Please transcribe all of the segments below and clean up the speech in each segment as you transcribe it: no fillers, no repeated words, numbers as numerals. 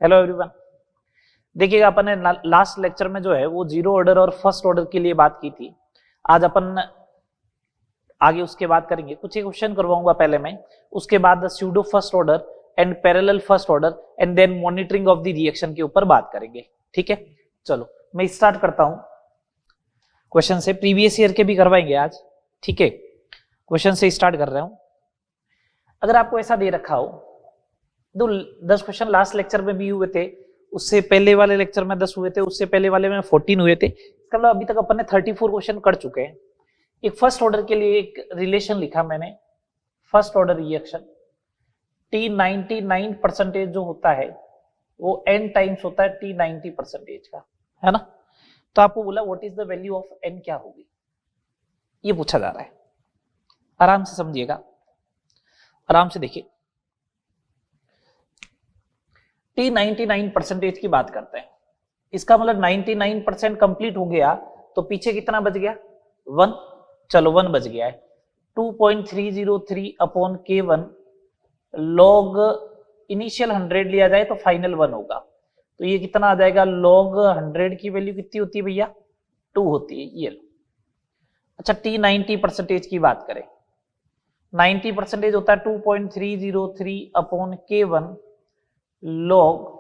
Hello everyone. देखिएगा अपन ने last lecture में जो है वो जीरो ऑर्डर और फर्स्ट ऑर्डर के लिए बात की थी। आज अपन आगे उसके बाद करेंगे, कुछ एक क्वेश्चन करवाऊंगा पहले मैं, उसके बाद pseudo first order and parallel first order and then monitoring of the reaction के ऊपर बात करेंगे। ठीक है, चलो मैं स्टार्ट करता हूं क्वेश्चन से। प्रीवियस ईयर के भी करवाएंगे आज। ठीक है, क्वेश्चन से स्टार्ट कर रहा हूं। अगर आपको ऐसा दे रखा हो, 10 क्वेश्चन लास्ट लेक्चर में भी हुए थे, उससे पहले वाले लेक्चर में 10 हुए थे, उससे पहले वाले में 14 हुए थे, इसका मतलब अभी तक अपन ने 34 क्वेश्चन कर चुके हैं। एक फर्स्ट ऑर्डर के लिए एक रिलेशन लिखा मैंने, फर्स्ट ऑर्डर रिएक्शन T99% जो होता है वो n टाइम्स होता है T90% का, है ना। तो आपको बोला what is the value of n क्या होगी, ये पूछा जा रहा है। आराम से समझिएगा, आराम से देखिए। T99% की बात करते हैं, इसका मतलब 99% कंप्लीट हो गया, तो पीछे कितना बच गया 1। चलो 1 बच गया है। 2.303 अपॉन K1 लॉग इनिशियल 100 लिया जाए तो फाइनल 1 होगा, तो ये कितना आ जाएगा, लॉग 100 की वैल्यू कितनी होती है भैया, 2 होती है, ये लो। अच्छा T90% की बात करें, 90% होता है 2.303 अपॉन K1 लॉग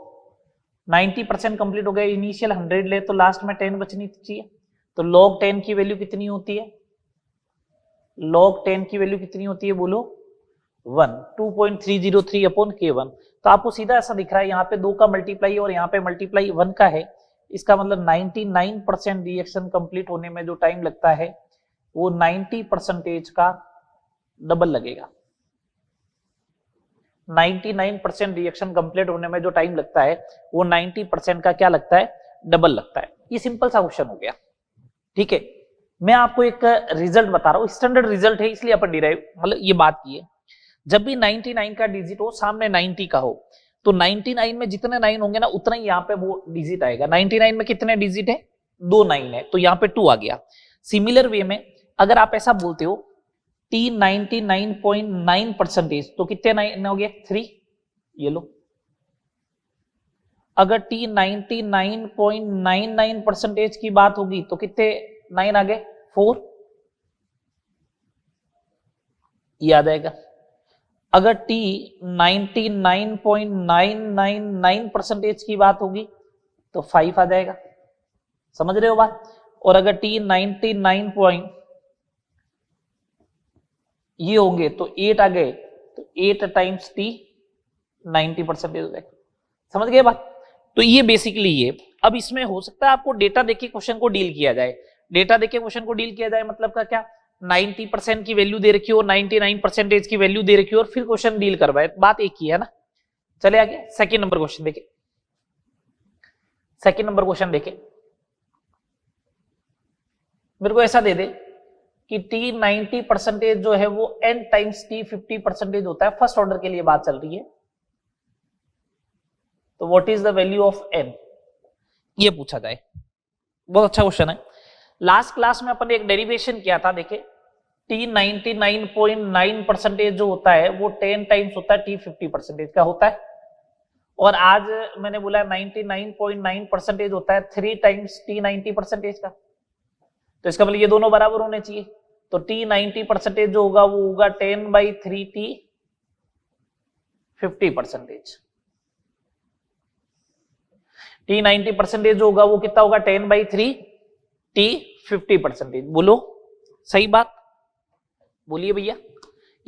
90% कंप्लीट हो गया, इनिशियल 100 ले तो लास्ट में 10 बचनी चाहिए, तो लॉग 10 की वैल्यू कितनी होती है, लॉग 10 की वैल्यू कितनी होती है बोलो 1। 2.303 अपॉन K1, तो आपको सीधा ऐसा दिख रहा है, यहाँ पे 2 का मल्टीप्लाई और यहाँ पे मल्टीप्लाई 1 का है। इसका मतलब 99% रिएक्शन कंप्लीट होने में जो टाइम लगता है वो 90% का डबल लगेगा। 99% रिएक्शन कंप्लीट होने में जो टाइम लगता है वो 90% का क्या लगता है, डबल लगता है। ये सिंपल सा क्वेश्चन हो गया। ठीक है, मैं आपको एक रिजल्ट बता रहा हूं, स्टैंडर्ड रिजल्ट है इसलिए अपन डिराइव मतलब ये बात की है। जब भी 99 का डिजिट हो सामने 90 का हो, तो 99 में जितने 9 होंगे ना उतना ही यहाँ पे वो डिजिट आएगा। 99 में कितने डिजिट है, 2 9 है, तो यहाँ पे 2 आ गया। सिमिलर वे में अगर आप ऐसा बोलते हो T99.9%, तो कितने 9 हो गए 3, ये लो। अगर T99.99% की बात होगी तो कितने 9 आ गए 4, ये आ जाएगा। अगर T99.999% की बात होगी तो 5 आ जाएगा, समझ रहे हो बात। और अगर T99 ये होंगे तो 8 आ गए, तो 8 टाइम्स T90% हो जाएगा, समझ गए बात। तो ये बेसिकली ये। अब इसमें हो सकता है आपको डेटा देके क्वेश्चन को डील किया जाए, डेटा देके क्वेश्चन को डील किया जाए मतलब का क्या, 90% की वैल्यू दे रखी हो, 99% की वैल्यू दे रखी हो और फिर क्वेश्चन डील करवाए, बात एक ही है ना। चले आगे सेकंड नंबर क्वेश्चन देखे। सेकंड नंबर क्वेश्चन देखे, मेरे को ऐसा दे दे कि T90% जो है वो n टाइम्स T50% होता है, फर्स्ट ऑर्डर के लिए बात चल रही है, तो what is the value of n, ये पूछा जाए। बहुत अच्छा क्वेश्चन है। लास्ट क्लास में अपन एक डेरिवेशन किया था, देखे T99.9% जो होता है वो 10 टाइम्स होता है T50% का होता है, और आज मैंने बोला 99.9% होता है 3 टाइम्स T90% का, तो इसका मतलब ये दोनों बराबर होने चाहिए। तो T90% जो होगा वो होगा 10/3 T50%। T90% जो होगा वो कितना होगा 10/3 T50%। बोलो सही बात, बोलिए भैया।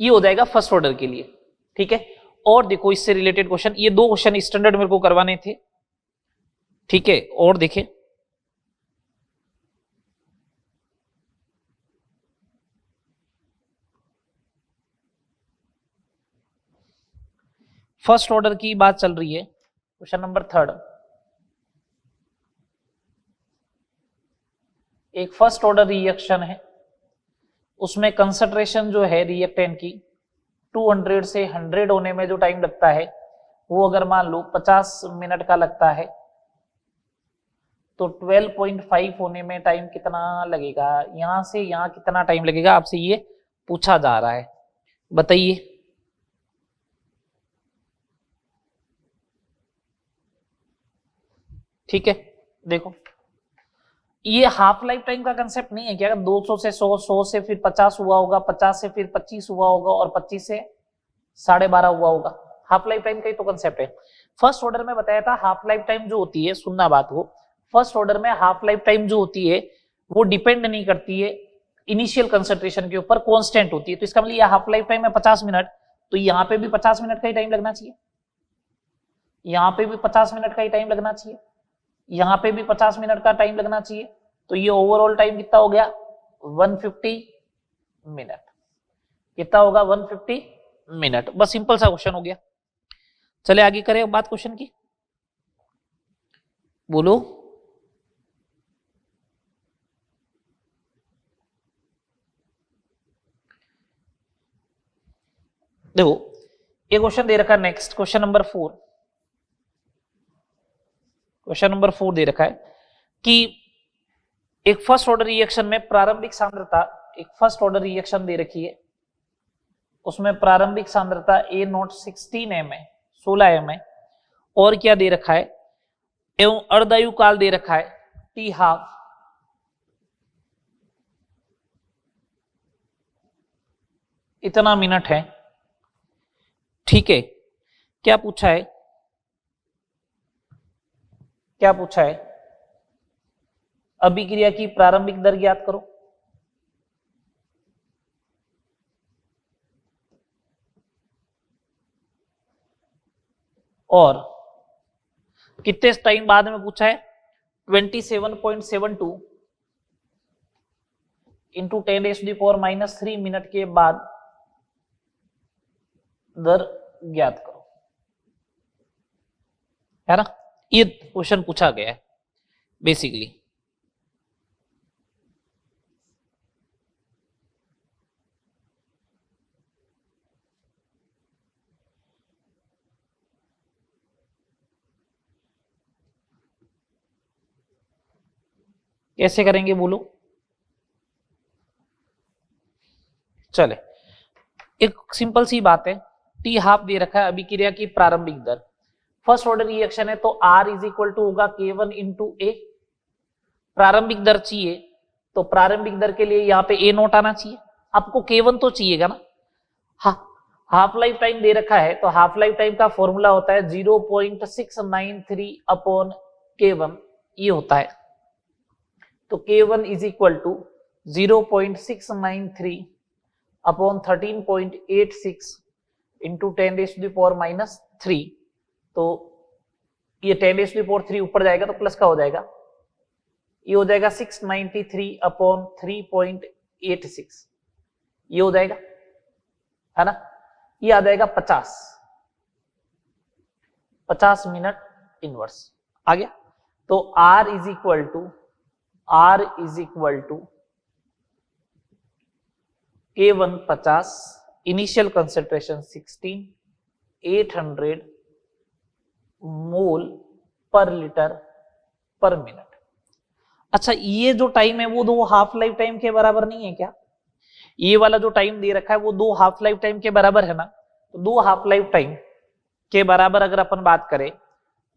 ये हो जाएगा फर्स्ट ऑर्डर के लिए। ठीक है, और देखो इससे रिलेटेड क्वेश्चन, ये 2 क्वेश्चन स्टैंडर्ड मेरे को करवाने थे। ठीक है, और देखे फर्स्ट ऑर्डर की बात चल रही है, क्वेश्चन नंबर 3। एक फर्स्ट ऑर्डर रिएक्शन है, उसमें कंसंट्रेशन जो है रिएक्टेंट की 200 से 100 होने में जो टाइम लगता है वो अगर मान लो 50 मिनट का लगता है, तो 12.5 होने में टाइम कितना लगेगा, यहां से यहां कितना टाइम लगेगा, आपसे ये पूछा जा रहा है, बताइए। ठीक है, देखो ये हाफ लाइफ टाइम का कंसेप्ट नहीं है क्या? 200 से 100, 100 से फिर 50 हुआ होगा, 50 से फिर 25 हुआ होगा और 25 से 12.5 हुआ होगा। हाफ लाइफ टाइम का ही तो कंसेप्ट है। फर्स्ट ऑर्डर में बताया था हाफ लाइफ टाइम जो होती है, सुनना बात को, फर्स्ट ऑर्डर में हाफ लाइफ टाइम जो होती है वो डिपेंड नहीं करती है इनिशियल कंसंट्रेशन के ऊपर, कांस्टेंट होती है। तो इसका मतलब ये हाफ लाइफ टाइम है 50 मिनट, तो यहाँ पे भी 50 मिनट का ही टाइम लगना चाहिए, यहाँ पे भी 50 मिनट का ही टाइम लगना चाहिए, यहाँ पे भी 50 मिनट का टाइम लगना चाहिए। तो ये ओवरऑल टाइम कितना हो गया? 150 मिनट। कितना होगा? 150 मिनट। बस सिंपल सा क्वेश्चन हो गया। चले आगे करें बात क्वेश्चन की, बोलो। देखो ये क्वेश्चन दे रखा है, next question number 4। Question number 4 दे रखा है कि एक फर्स्ट ऑर्डर रिएक्शन में प्रारंभिक सांद्रता, एक फर्स्ट ऑर्डर रिएक्शन दे रखी है, उसमें प्रारंभिक सांद्रता A0 16 m है, 16 m है, और क्या दे रखा है, एवं अर्धायु काल दे रखा है T हाफ, इतना मिनट है। ठीक है, क्या पूछा है? क्या पूछा है? अभिक्रिया की प्रारंभिक दर ज्ञात करो। और कितने टाइम बाद में पूछा है? 27.72 इंटू 10⁻³ मिनट के बाद दर ज्ञात करो, है ना? ये क्वेश्चन पूछा गया है बेसिकली। कैसे करेंगे बोलो? चले, एक सिंपल सी बात है, टी हाफ दे रखा है, अभिक्रिया की प्रारंभिक दर, फर्स्ट ऑर्डर रिएक्शन है तो R इज इक्वल टू होगा K1 इंटू ए। प्रारंभिक दर चाहिए तो प्रारंभिक दर के लिए यहाँ पे A0 आना चाहिए, आपको K1 तो चाहिएगा ना। हाफ लाइफ टाइम दे रखा है तो हाफ लाइफ टाइम का फॉर्मूला होता है 0.693 अपॉन K1, ये होता है। तो K1 is equal to 0.693 upon 13.86 into 10⁻³ तो ये 10⁻³ ऊपर जाएगा तो प्लस का हो जाएगा, ये हो जाएगा 693 अपॉन 3.86, ये हो जाएगा, है ना? ये आ जाएगा 50 मिनट इनवर्स आ गया। तो R is equal to K1 50, initial concentration 16, 800 mole per litre पर मिनट। अच्छा, ये जो टाइम है वो दो हाफ लाइफ टाइम के बराबर नहीं है क्या? ये वाला जो टाइम दे रखा है वो दो हाफ लाइफ टाइम के बराबर है ना? तो दो हाफ लाइफ टाइम के बराबर अगर अपन बात करें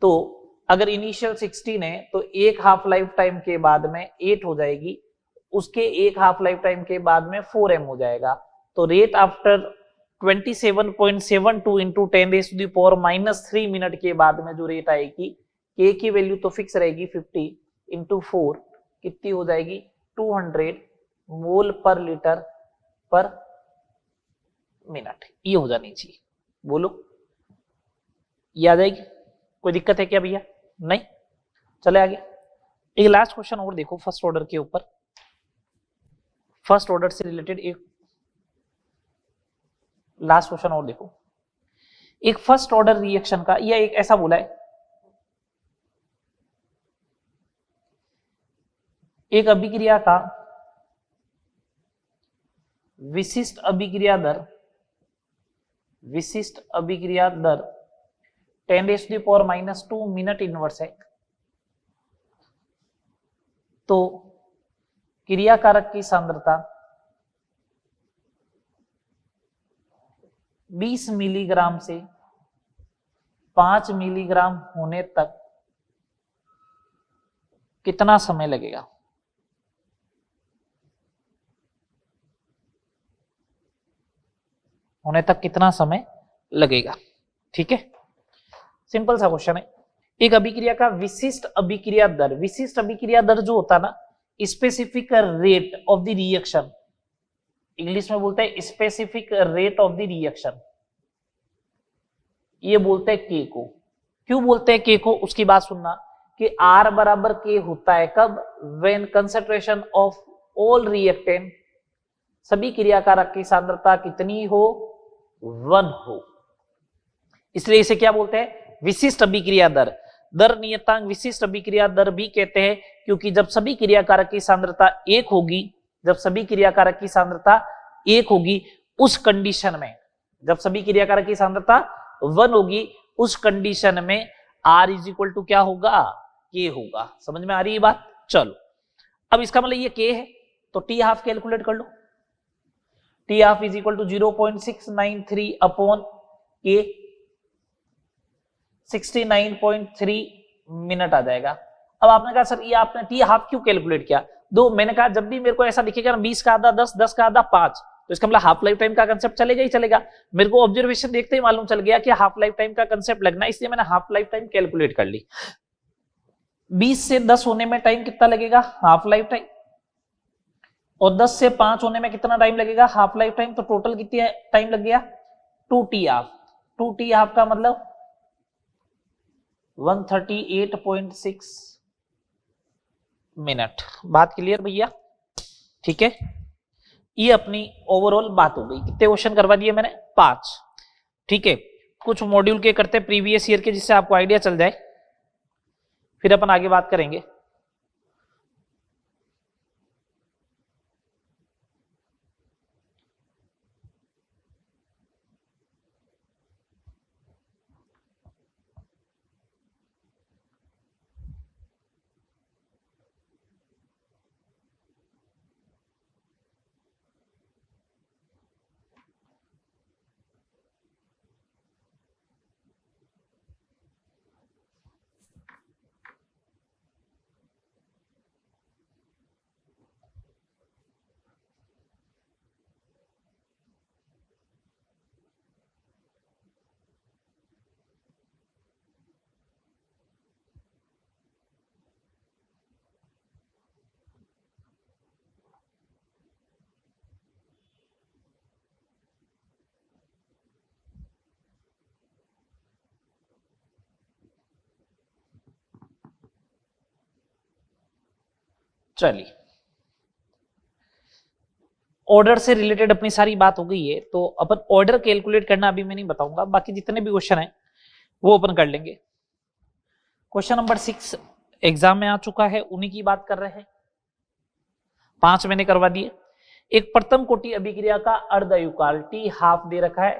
तो अगर इनिशियल 16 है तो एक हाफ लाइफ टाइम के बाद में 8 हो जाएगी, उसके एक हाफ लाइफ टाइम के बाद में 4m हो जाएगा। तो रेट आफ्टर 27.72 इंटू 10⁻³ मिनट के बाद में जो रेट आएगी, k की वैल्यू तो फिक्स रहेगी 50 इंटू 4 कितनी हो जाएगी? 200 मोल पर लीटर पर मिनट, ये हो जानी चाहिए। बोलो, ये आ जाएगी? कोई दिक्कत है क्या भैया? नहीं? चले आगे, एक लास्ट क्वेश्चन और देखो फर्स्ट ऑर्डर के ऊपर, फर्स्ट ऑर्डर से रिलेटेड एक लास्ट क्वेश्चन और देखो। एक फर्स्ट ऑर्डर रिएक्शन का, या एक ऐसा बोला है, एक अभिक्रिया का विशिष्ट अभिक्रिया दर 10⁻² मिनट इनवर्स है, तो क्रियाकारक की सांद्रता 20 मिलीग्राम से 5 मिलीग्राम होने तक कितना समय लगेगा, होने तक कितना समय लगेगा। ठीक है, सिंपल सा क्वेश्चन है। एक अभिक्रिया का विशिष्ट अभिक्रिया दर, विशिष्ट अभिक्रिया दर जो होता है ना, specific rate of the reaction, English में बोलते हैं specific rate of the reaction, ये बोलते हैं के को। क्यों बोलते हैं के को, उसकी बात सुनना कि R बराबर के होता है कब, when concentration of all reactant, सभी क्रियाकारक की सांद्रता कितनी हो, 1 हो। इसलिए इसे क्या बोलते हैं, विशिष्ट अभिक्रिया दर। दर नियतांक विशिष्ट अभिक्रिया दर भी कहते हैं, क्योंकि जब सभी क्रियाकारक की सांद्रता 1 होगी, जब सभी क्रियाकारक की सांद्रता 1 होगी, उस कंडीशन में, जब सभी क्रियाकारक की सांद्रता 1 होगी, उस कंडीशन में R इज इक्वल टू क्या होगा, K होगा। समझ में आ रही है बात। चलो, अब इसका मतलब ये K है, तो T हाफ कैलकुलेट कर लो। T half is equal to 0.693 upon K, 69.3 minute आ जाएगा। अब आपने कहा सर ये आपने टी हाफ क्यों कैलकुलेट किया, दो, मैंने कहा जब भी मेरे को ऐसा दिखेगा ना 20 का आधा 10, 10 का आधा 5, तो इसका मतलब हाफ लाइफ टाइम का कंसेप्ट चलेगा ही चलेगा। मेरे को ऑब्जर्वेशन देखते ही मालूम चल गया कि हाफ लाइफ टाइम का कंसेप्ट लगना, इसलिए मैंने हाफ लाइफ टाइम कैलकुलेट कर ली। 20 से 10 होने में टाइम कितना लगेगा, हाफ लाइफ टाइम, और 10 से 5 होने में कितना टाइम लगेगा, हाफ लाइफ टाइम, तो टोटल कितना टाइम लग गया, 2T हाफ। 2T हाफ का मतलब 138.6 मिनट। बात क्लियर भैया। ठीक है, ये अपनी ओवरऑल बात हो गई। कितने क्वेश्चन करवा दिए मैंने, 5। ठीक है, कुछ मॉड्यूल के करते प्रीवियस ईयर के, जिससे आपको आइडिया चल जाए, फिर अपन आगे बात करेंगे। चलिए, ऑर्डर से रिलेटेड अपनी सारी बात हो गई है, तो अपन ऑर्डर कैलकुलेट करना अभी मैं नहीं बताऊंगा, बाकी जितने भी क्वेश्चन हैं वो अपन कर लेंगे। क्वेश्चन नंबर 6 एग्जाम में आ चुका है, उन्हीं की बात कर रहे हैं। 5 मैंने करवा दिए। एक प्रथम कोटि अभिक्रिया का अर्धयुकाल T हाफ दे रखा है,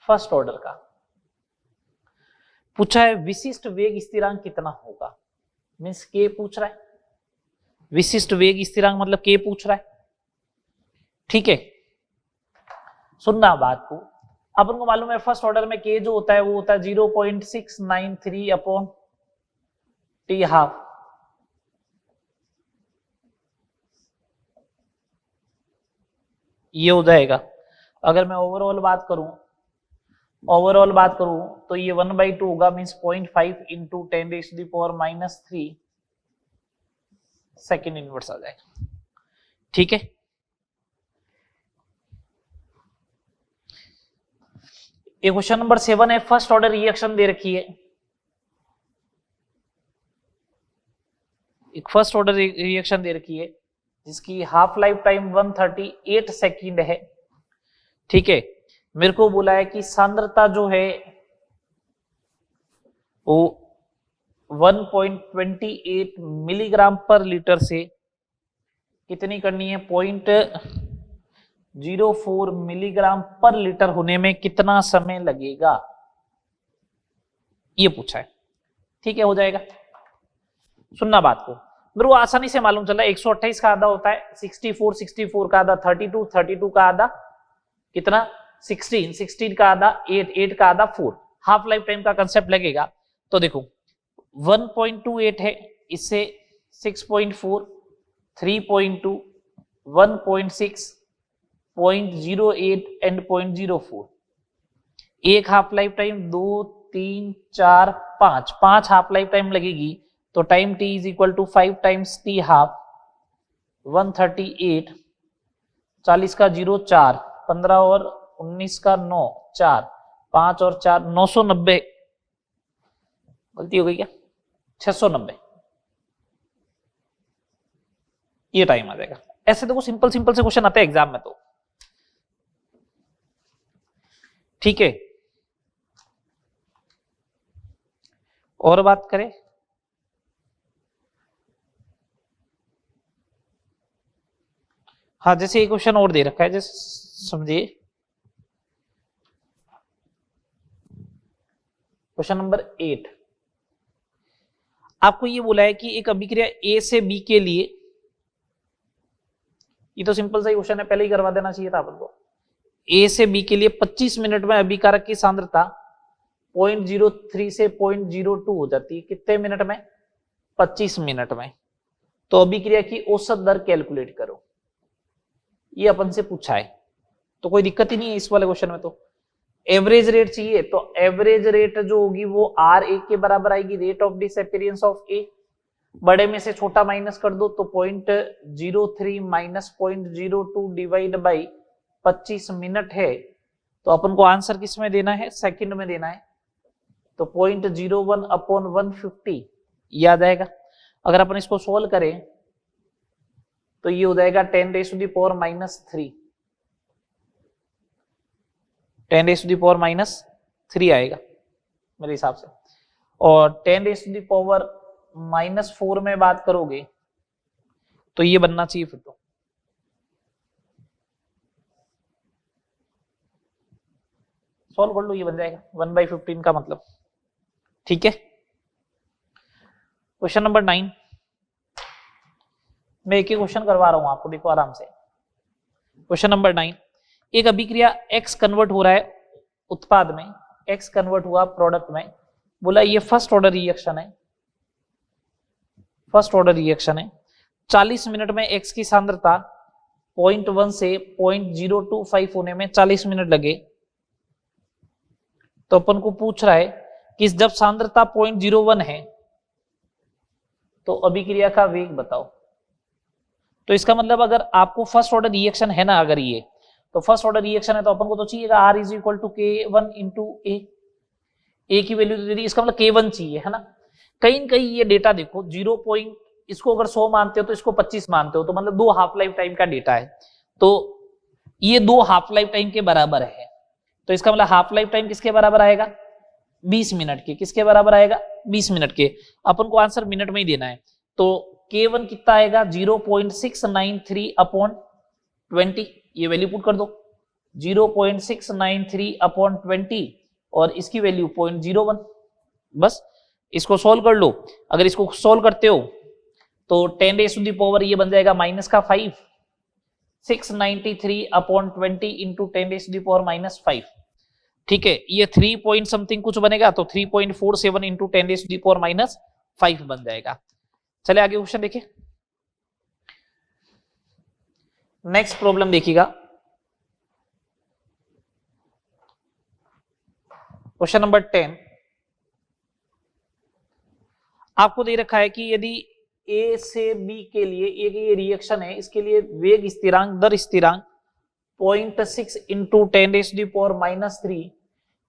फर्स्ट ऑर्डर का। पूछा है विशिष्ट वेग स्थिरांक कितना होगा, मीन्स के पूछ रहा है, विशिष्ट वेग स्थिरांक मतलब के पूछ रहा है। ठीक है, सुनना बात को। अपन को मालूम है फर्स्ट ऑर्डर में के जो होता है वो होता है 0.693 अपॉन टी हाफ। ये हो जाएगा। अगर मैं ओवरऑल बात करूं तो ये 1/2 होगा, मीन्स 0.5 इंटू 10⁻³ सेकेंड इनवर्स आ जाएगा। ठीक है, ये क्वेश्चन नंबर 7 है। फर्स्ट ऑर्डर रिएक्शन दे रखी है, एक फर्स्ट ऑर्डर रिएक्शन दे रखी है जिसकी हाफ लाइफ टाइम 138 सेकेंड है। ठीक है, मेरे को बोला है कि सांद्रता जो है वो 1.28 मिलीग्राम पर लीटर से कितनी करनी है, 0.04 मिलीग्राम पर लीटर होने में कितना समय लगेगा, ये पूछा है। ठीक है, हो जाएगा। सुनना बात को, मेरे को आसानी से मालूम चला 128 का आधा होता है 64 का आधा 32 का आधा कितना 16 का आधा 8 का आधा 4, हाफ लाइफ टाइम का कंसेप्ट लगेगा। तो देखो 1.28 है, इससे 6.4, 3.2, 1.6, 0.08 एंड 0.04। एक half life time, 2, 3, 4, 5 half life time लगेगी, तो time T is equal to 5 times T half, 138, 40 का 0 4, 15 और 19 का 9 4, 5 और 4 990, गलती हो गई क्या, 690, ये टाइम आ जाएगा। ऐसे देखो सिंपल सिंपल से क्वेश्चन आते हैं एग्जाम में, तो ठीक है। और बात करें, हाँ जैसे एक क्वेश्चन और दे रखा है, जैसे समझिए क्वेश्चन नंबर 8, आपको ये बोला है कि एक अभिक्रिया ए से बी के लिए, ये तो सिंपल सा ही क्वेश्चन है, पहले ही करवा देना चाहिए था अपन को। ए से बी के लिए 25 मिनट में अभिकारक की सांद्रता 0.03 से 0.02 हो जाती है, कितने मिनट में, 25 मिनट में। तो अभिक्रिया की औसत दर कैलकुलेट करो, ये अपन से पूछा है, तो कोई दिक्कत ही नहीं है इस वाले क्वेश्चन में। तो एवरेज रेट चाहिए, तो एवरेज रेट जो होगी वो आर ए के बराबर आएगी, रेट ऑफ डिसअपीयरेंस ऑफ ए। बड़े में से छोटा माइनस कर दो, तो 0.03 माइनस 0.02 डिवाइड बाई 25 मिनट है, तो अपन को आंसर किस में देना है, सेकंड में देना है, तो 0.01 अपॉन 150 ये आ जाएगा। अगर अपन इसको सोल्व करें तो ये हो जाएगा 10 raised to the power -3, 10 raised to the power -3 आएगा मेरे हिसाब से। और 10 raised to the power -4 में बात करोगे तो ये बनना चाहिए, फिर तो सॉल्व कर लो, ये बन जाएगा 1/15 का मतलब, ठीक है। क्वेश्चन नंबर 9, मैं एक ही क्वेश्चन करवा रहा हूं आपको, देखो आराम से। क्वेश्चन नंबर 9, एक अभिक्रिया X कन्वर्ट हो रहा है उत्पाद में, X कन्वर्ट हुआ प्रोडक्ट में, बोला ये फर्स्ट ऑर्डर रिएक्शन है, फर्स्ट ऑर्डर रिएक्शन है। 40 मिनट में X की सांद्रता 0.1 से 0.025 होने में 40 मिनट लगे, तो अपन को पूछ रहा है कि जब सांद्रता 0.01 है तो अभिक्रिया का वेग बताओ। तो इसका मतलब अगर आपको फर्स्ट ऑर्डर रिएक्शन है ना, अगर ये तो फर्स्ट ऑर्डर रिएक्शन है, तो अपन को तो चाहिएगा R is equal to K1 into A की वैल्यू दे दी, इसका मतलब K1 चाहिए, है ना। कहीं न कहीं ये डेटा देखो 0. इसको अगर 100 मानते हो तो इसको 25 मानते हो, तो मतलब 2 हाफ लाइफ टाइम का डेटा है, तो ये 2 हाफ लाइफ टाइम के बराबर है। तो इसका मतलब हाफ लाइफ टाइम किसके बराबर आएगा, 20 मिनट के। किसके बराबर आएगा, 20 मिनट के। अपन को आंसर मिनट में ही देना है, तो K1 कितना आएगा, 0.693 अपॉन 20, ये वैल्यू पुट कर दो, 0.693 अपॉन 20 और इसकी वैल्यू 0.01। बस इसको सोल्व कर लो। अगर इसको सोल्व करते हो तो 10 raised to the power ये बन जाएगा -5, 693 upon 20 into 10 raised to the power -5, ठीक है। ये 3 पॉइंट समथिंग कुछ बनेगा, तो 3.47 into 10 raised to the power -5 बन जाएगा। चले आगे क्वेश्चन देखिए। नेक्स्ट प्रॉब्लम देखिएगा, क्वेश्चन नंबर 10। आपको दे रखा है कि यदि ए से बी के लिए एक ये रिएक्शन है, इसके लिए वेग स्थिरांक, दर स्थिरांक 0.6 into 10 raised to the power -3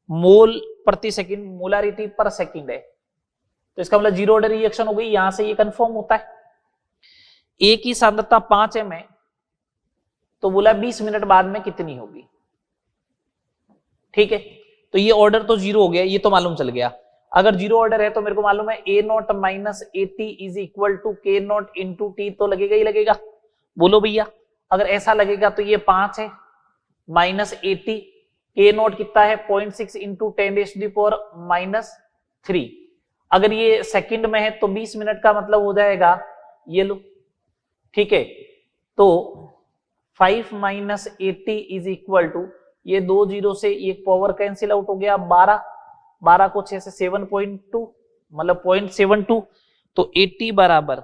मोल प्रति सेकंड, मोलारिटी पर सेकंड है, तो इसका मतलब जीरो ऑर्डर रिएक्शन हो गई। यहां से ये कंफर्म होता है। ए की सांद्रता 5 है, तो बोला 20 मिनट बाद में कितनी होगी, ठीक है। तो ये ऑर्डर तो जीरो हो गया, ये तो मालूम चल गया। अगर जीरो ऑर्डर है तो मेरे को मालूम है A0 minus AT is equal to K0 into T, तो लगेगा ही लगेगा। बोलो भैया, अगर ऐसा लगेगा तो ये 5 है माइनस AT, K0 कितना है 0.6 into 10 raised to the power -3। अगर ये सेकंड में है तो 20 मिनट का मतलब हो जाएगा ये लो, ठीक है। तो 5 माइनस 80 इज इक्वल टू, ये 2 जीरो से एक पावर कैंसिल आउट हो गया 12, 12 को 6 से 7.2, मतलब 0.72, तो 80 बराबर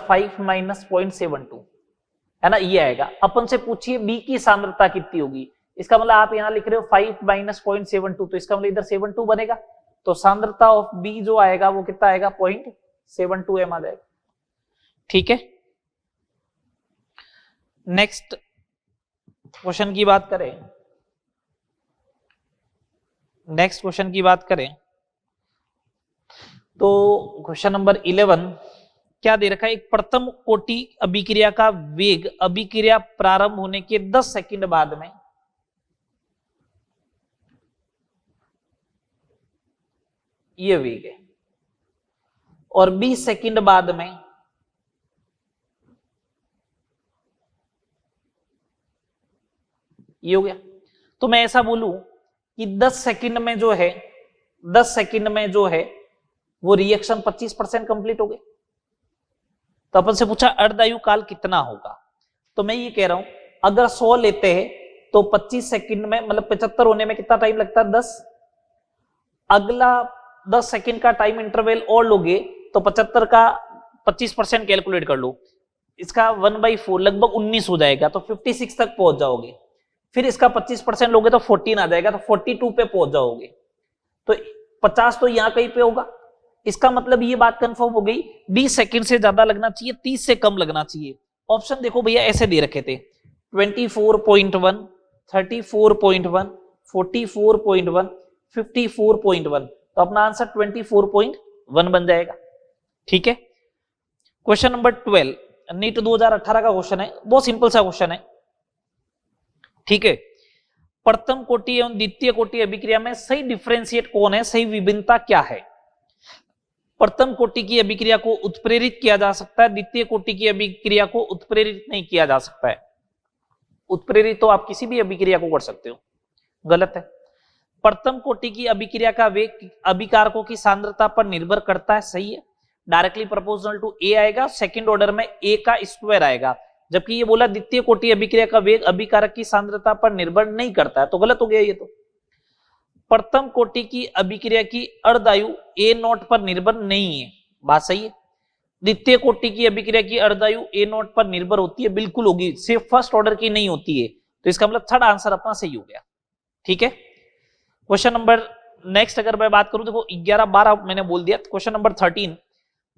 5 माइनस 0.72 है ना, ये आएगा। अपन से पूछिए बी की सांद्रता कितनी होगी, इसका मतलब आप यहां लिख रहे हो 5 माइनस 0.72, तो इसका मतलब इधर 72 बनेगा, तो सांद्रता ऑफ बी जो आएगा वो कितना आएगा 0.72 एम आ जाएगा। ठीक है, नेक्स्ट क्वेश्चन की बात करें, तो क्वेश्चन नंबर 11 क्या दे रखा है, एक प्रथम कोटि अभिक्रिया का वेग अभिक्रिया प्रारंभ होने के 10 सेकंड बाद में ये वेग है, और 20 सेकंड बाद में ये हो गया। तो मैं ऐसा बोलूं कि 10 सेकंड में जो है वो रिएक्शन 25% कंप्लीट हो गए। तो अपन से पूछा अर्धायु काल कितना होगा, तो मैं ये कह रहा हूं अगर 100 लेते हैं तो 25 सेकंड में मतलब 75 होने में कितना टाइम लगता है 10, अगला 10 सेकंड का टाइम इंटरवल और लोगे तो 75 का 25% कैलकुलेट कर लो, इसका 1/4 लगभग 19 हो जाएगा, तो 56 तक पहुंच जाओगे। फिर इसका 25% लोगे तो 14 आ जाएगा, तो 42 पे पहुंच जाओगे। तो 50 तो यहां कहीं पे होगा, इसका मतलब ये बात कंफर्म हो गई 20 सेकंड से ज्यादा लगना चाहिए, 30 से कम लगना चाहिए। ऑप्शन देखो भैया ऐसे दे रखे थे 24.1, 34.1, 44.1, 54.1, तो अपना आंसर 24.1 बन जाएगा। ठीक है, क्वेश्चन नंबर 12 नीट 2018 का क्वेश्चन है, बहुत सिंपल सा क्वेश्चन है। ठीक है, प्रथम कोटि एवं द्वितीय कोटि अभिक्रिया में सही डिफरेंशिएट कौन है, सही विभिन्नता क्या है। प्रथम कोटि की अभिक्रिया को उत्प्रेरित किया जा सकता है, द्वितीय कोटि की अभिक्रिया को उत्प्रेरित नहीं किया जा सकता है। उत्प्रेरित तो आप किसी भी अभिक्रिया को कर सकते हो, गलत है। प्रथम कोटि की अभिक्रिया का वेग अभिकारकों की सांद्रता पर निर्भर करता है, सही है, डायरेक्टली प्रोपोर्शनल टू ए आएगा, सेकंड ऑर्डर में ए का स्क्वायर आएगा। जबकि ये बोला द्वितीय कोटि अभिक्रिया का वेग अभिकारक की सांद्रता पर निर्भर नहीं करता है, तो गलत हो गया ये तो। प्रथम कोटि की अभिक्रिया की अर्धायु ए नॉट पर निर्भर नहीं है, बात सही है। द्वितीय कोटि की अभिक्रिया की अर्धायु ए नॉट पर निर्भर होती है, बिल्कुल होगी, सिर्फ फर्स्ट ऑर्डर की नहीं होती है, तो इसका मतलब थर्ड आंसर अपना सही हो गया। ठीक है, क्वेश्चन नंबर नेक्स्ट अगर मैं बात करूं, देखो 11-12 मैंने बोल दिया। क्वेश्चन नंबर 13,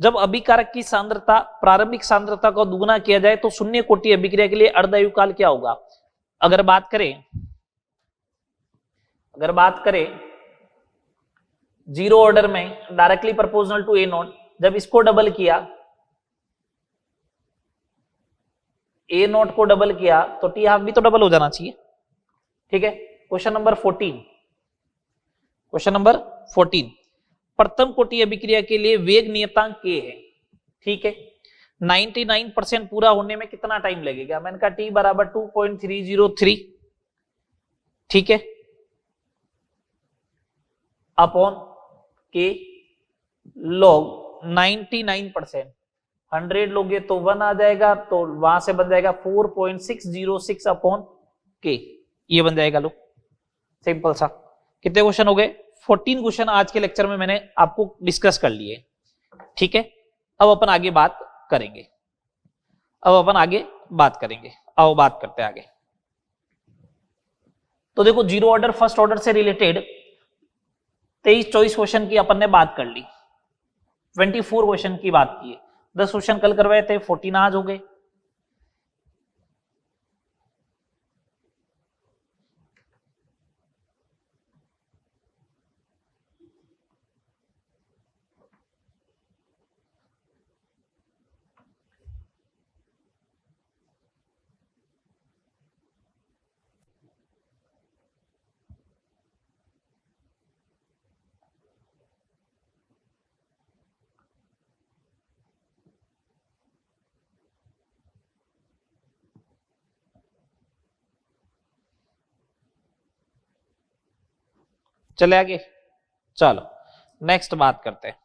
जब अभिकारक की सांद्रता प्रारंभिक सांद्रता को दुगुना किया जाए तो शून्य कोटि अभिक्रिया के लिए अर्धायु काल क्या होगा। अगर बात करें जीरो ऑर्डर में directly proportional to A naught, जब इसको डबल किया, ए नॉट को डबल किया तो टी हाफ भी तो डबल हो जाना चाहिए। ठीक है, क्वेश्चन नंबर 14, प्रथम कोटि अभिक्रिया के लिए वेग नियतांक के है। ठीक है, 99% पूरा होने में कितना टाइम लगेगा, मैंने कहा टी बराबर 2.303, ठीक है, अपॉन के लॉग 99%, 100 लोगे तो 1 आ जाएगा, तो वहां से बन जाएगा 4.606 अपॉन के, ये बन जाएगा। लो सिंपल सा। कितने क्वेश्चन हो गए, 14 क्वेश्चन आज के लेक्चर में मैंने आपको डिस्कस कर लिए। ठीक है, अब अपन आगे बात करेंगे, आओ बात करते हैं आगे। तो देखो जीरो ऑर्डर फर्स्ट ऑर्डर से रिलेटेड 23-24 क्वेश्चन की अपन ने बात कर ली, 24 क्वेश्चन की बात की है, 10 क्वेश्चन कल करवाए थे, 14 आज हो गए। चले आगे, चलो नेक्स्ट बात करते हैं।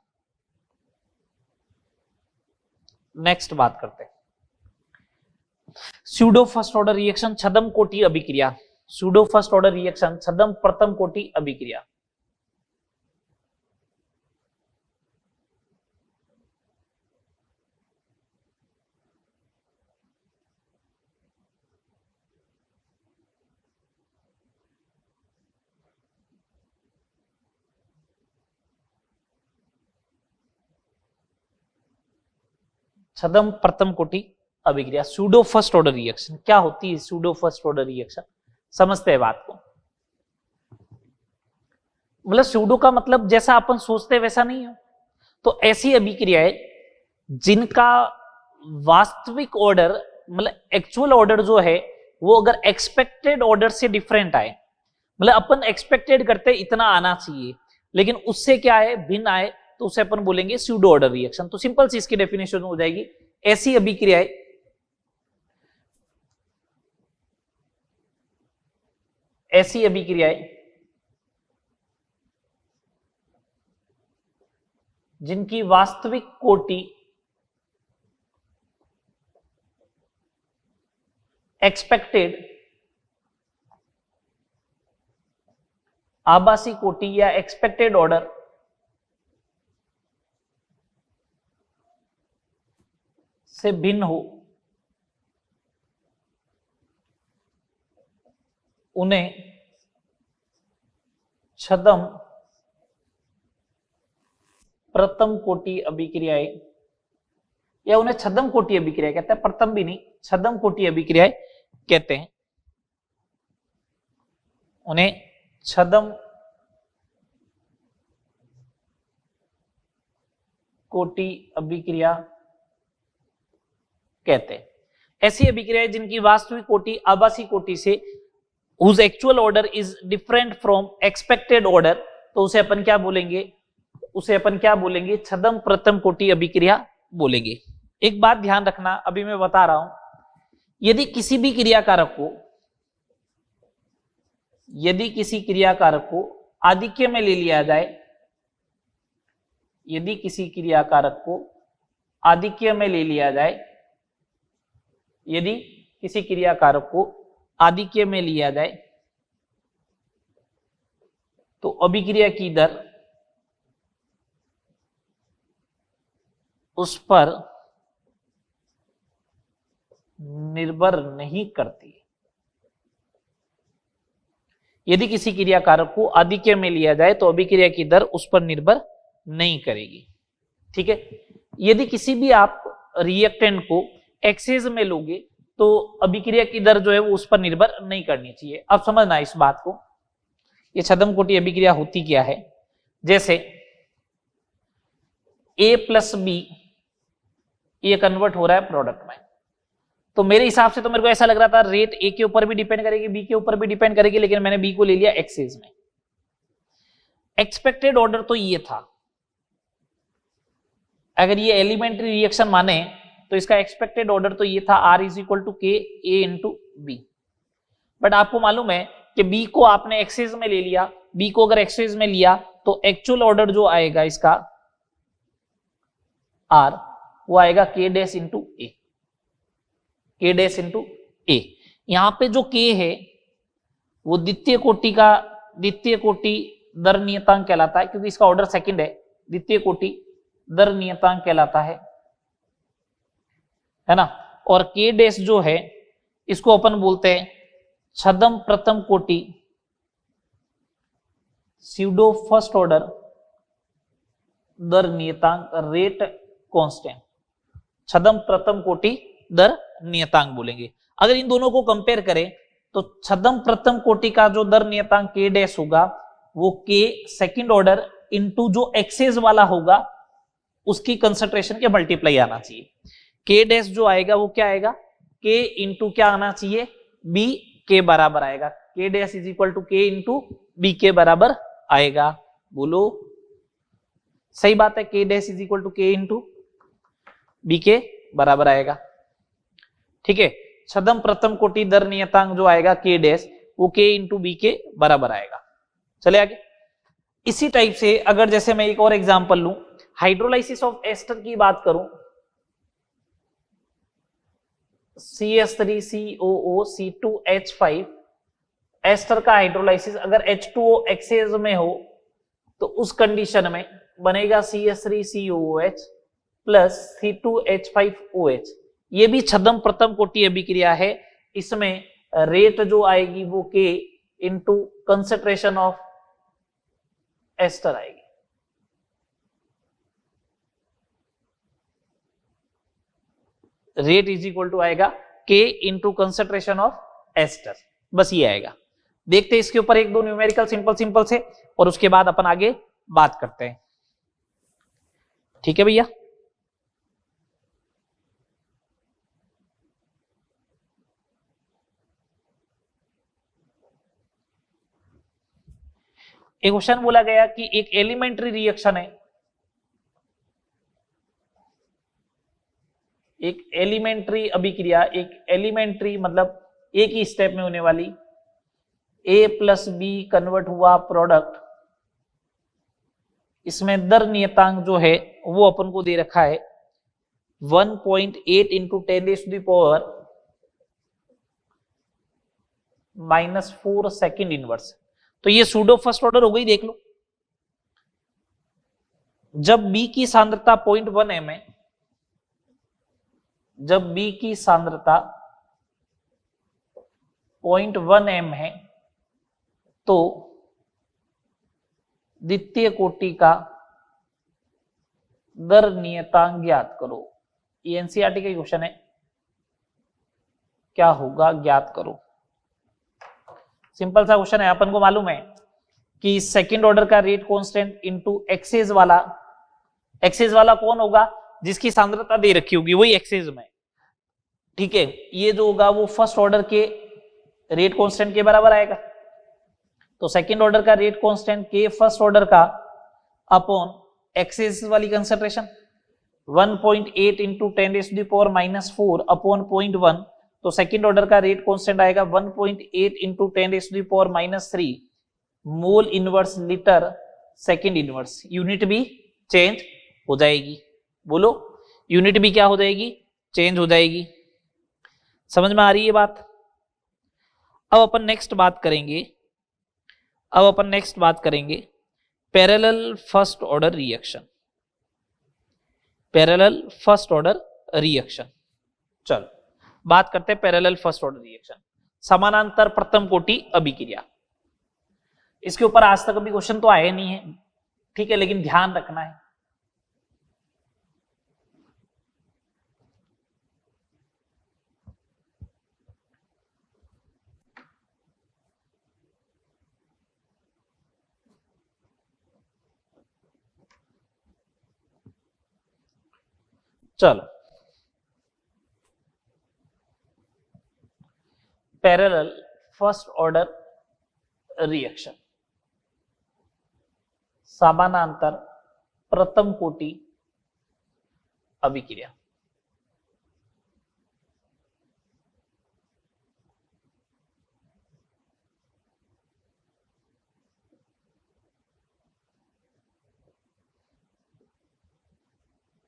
स्यूडो फर्स्ट ऑर्डर रिएक्शन छद्म कोटि अभिक्रिया, स्यूडो फर्स्ट ऑर्डर रिएक्शन छद्म प्रथम कोटि अभिक्रिया। छदम प्रथम कोटि अभिक्रिया, सूडो फर्स्ट ऑर्डर रिएक्शन। क्या होती है सूडो फर्स्ट ऑर्डर रिएक्शन, समझते हैं बात को। मतलब सूडो का मतलब जैसा अपन सोचते हैं वैसा नहीं है। तो ऐसी अभिक्रियाएं जिनका वास्तविक ऑर्डर मतलब एक्चुअल ऑर्डर जो है वो अगर एक्सपेक्टेड ऑर्डर से डिफरेंट आए, मतलब अपन एक्सपेक्टेड करते इतना आना चाहिए लेकिन उससे क्या है भिन्न आए, तो उसे अपन बोलेंगे सूडो ऑर्डर रिएक्शन। तो सिंपल सी इसकी डेफिनेशन हो जाएगी, ऐसी अभिक्रियाएं जिनकी वास्तविक कोटि एक्सपेक्टेड आभासी कोटि या एक्सपेक्टेड ऑर्डर से भिन्न हो, उन्हें छदम प्रथम कोटि अभिक्रियाएं या उन्हें छदम कोटि अभिक्रिया कहते हैं, प्रथम भी नहीं छदम कोटि अभिक्रियाएं कहते हैं। उन्हें छदम कोटि अभिक्रिया कहते हैं। ऐसी अभिक्रियाएं जिनकी वास्तविक कोटि आभासी कोटि से whose actual order is different from expected order, तो उसे अपन क्या बोलेंगे छदम प्रथम कोटि अभिक्रिया बोलेंगे। एक बात ध्यान रखना, अभी मैं बता रहा हूं, यदि किसी क्रियाकारक को आधिक्य में ले लिया जाए, यदि किसी क्रियाकारक को आधिक्य में ले लिया जाए, यदि किसी क्रियाकारक को आधिक्य में लिया जाए तो अभिक्रिया की दर उस पर निर्भर नहीं करती। यदि किसी क्रियाकारक को आधिक्य में लिया जाए तो अभिक्रिया की दर उस पर निर्भर नहीं करेगी। ठीक है, यदि किसी भी आप रिएक्टेंट को एक्सेस में लोगे तो अभिक्रिया की दर जो है वो उस पर निर्भर नहीं करनी चाहिए। अब समझना इस बात को, ये छदम कोटि अभिक्रिया होती क्या है। जैसे A प्लस बी ये कन्वर्ट हो रहा है प्रोडक्ट में, तो मेरे हिसाब से तो मेरे को ऐसा लग रहा था रेट ए के ऊपर भी डिपेंड करेगी बी के ऊपर भी डिपेंड करेगी, लेकिन मैंने बी को ले लिया एक्सेस में। एक्सपेक्टेड ऑर्डर तो ये था, अगर ये एलिमेंट्री रिएक्शन माने तो इसका एक्सपेक्टेड ऑर्डर तो ये था R इज इक्वल टू के ए इंटू बी। बट आपको मालूम है कि बी को आपने एक्सेस में ले लिया, बी को अगर एक्सेस में लिया तो एक्चुअल ऑर्डर जो आएगा इसका R वो आएगा के डैश इंटू ए, के डैश इंटू ए। यहां पे जो के है वो द्वितीय कोटि दर नियतांक कहलाता है, क्योंकि इसका ऑर्डर सेकंड है, द्वितीय कोटि दर नियतांक कहलाता है ना। और के डैश जो है इसको अपन बोलते हैं छदम प्रथम कोटि स्यूडो फर्स्ट ऑर्डर दर नियतांक रेट कांस्टेंट, छदम प्रथम कोटि दर नियतांक बोलेंगे। अगर इन दोनों को कंपेयर करें तो छदम प्रथम कोटि का जो दर नियतांक के डैश होगा वो के सेकंड ऑर्डर इनटू जो एक्सेस वाला होगा उसकी कंसंट्रेशन के मल्टीप्लाई आना चाहिए। के डैश जो आएगा वो क्या आएगा, के इंटू क्या आना चाहिए, बी के बराबर आएगा। के डैश इज इक्वल टू के इंटू बी के बराबर आएगा। बोलो सही बात है, के डैश इज इक्वल टू के इंटू बी के बराबर आएगा। ठीक है, छदम प्रथम कोटि दर नियतांक जो आएगा के डैश वो के इंटू बी के बराबर आएगा। चले आगे। इसी टाइप से अगर जैसे मैं एक और एग्जांपल लूं, हाइड्रोलाइसिस ऑफ एस्टर की बात करूं, CH3COO C2H5 एस्टर का हाइड्रोलाइसिस अगर H2O एक्सेस में हो तो उस कंडीशन में बनेगा CH3COOH प्लस C2H5OH। ये भी छदम प्रथम कोटि अभिक्रिया है, इसमें रेट जो आएगी वो K into concentration of ester आएगी। रेट इज इक्वल टू आएगा K into concentration of ester, बस ये आएगा। देखते हैं इसके ऊपर एक दो न्यूमेरिकल सिंपल से, और उसके बाद अपन आगे बात करते हैं। ठीक है भैया, एक क्वेश्चन बोला गया कि एक एलिमेंट्री रिएक्शन है, एक एलिमेंट्री अभिक्रिया, एक एलिमेंट्री मतलब एक ही स्टेप में होने वाली, ए प्लस बी कन्वर्ट हुआ प्रोडक्ट, इसमें दर नियतांक जो है वो अपन को दे रखा है 1.8 इंटू 10⁻⁻⁻⁴ सेकेंड इनवर्स। तो ये सूडो फर्स्ट ऑर्डर हो गई, देख लो। जब B की सांद्रता 0.1 m है, जब B की सांद्रता 0.1 m है, तो द्वितीय कोटि का दर नियतांक ज्ञात करो। ये एनसीईआरटी का क्वेश्चन है, क्या होगा ज्ञात करो। सिंपल सा क्वेश्चन है, अपन को मालूम है कि सेकंड ऑर्डर का रेट कांस्टेंट इनटू एक्सेस वाला कौन होगा, जिसकी सांद्रता दे रखी होगी वही एक्सेस में। ठीक है, ये जो होगा वो फर्स्ट ऑर्डर के रेट कांस्टेंट के बराबर आएगा। तो सेकंड ऑर्डर का रेट कांस्टेंट के फर्स्ट ऑर्डर का अपॉन एक्सेस वाली कंसंट्रेशन 1.8 इंटू 10⁻⁻⁴ अपॉन 0.1। तो सेकंड ऑर्डर का रेट कांस्टेंट आएगा 1.8 into 10⁻⁻³ mole inverse litre second inverse. Unit भी चेंज हो जाएगी, बोलो यूनिट भी क्या हो जाएगी, चेंज हो जाएगी। समझ में आ रही है बात। अब अपन नेक्स्ट बात करेंगे पैरेलल फर्स्ट ऑर्डर रिएक्शन। चलो बात करते हैं पैरेलल फर्स्ट ऑर्डर रिएक्शन, समानांतर प्रथम कोटि अभिक्रिया। इसके ऊपर आज तक अभी क्वेश्चन तो आए नहीं है, ठीक है, लेकिन ध्यान रखना है। चलो, पैरेलल फर्स्ट ऑर्डर रिएक्शन, समानांतर प्रथम कोटि अभिक्रिया।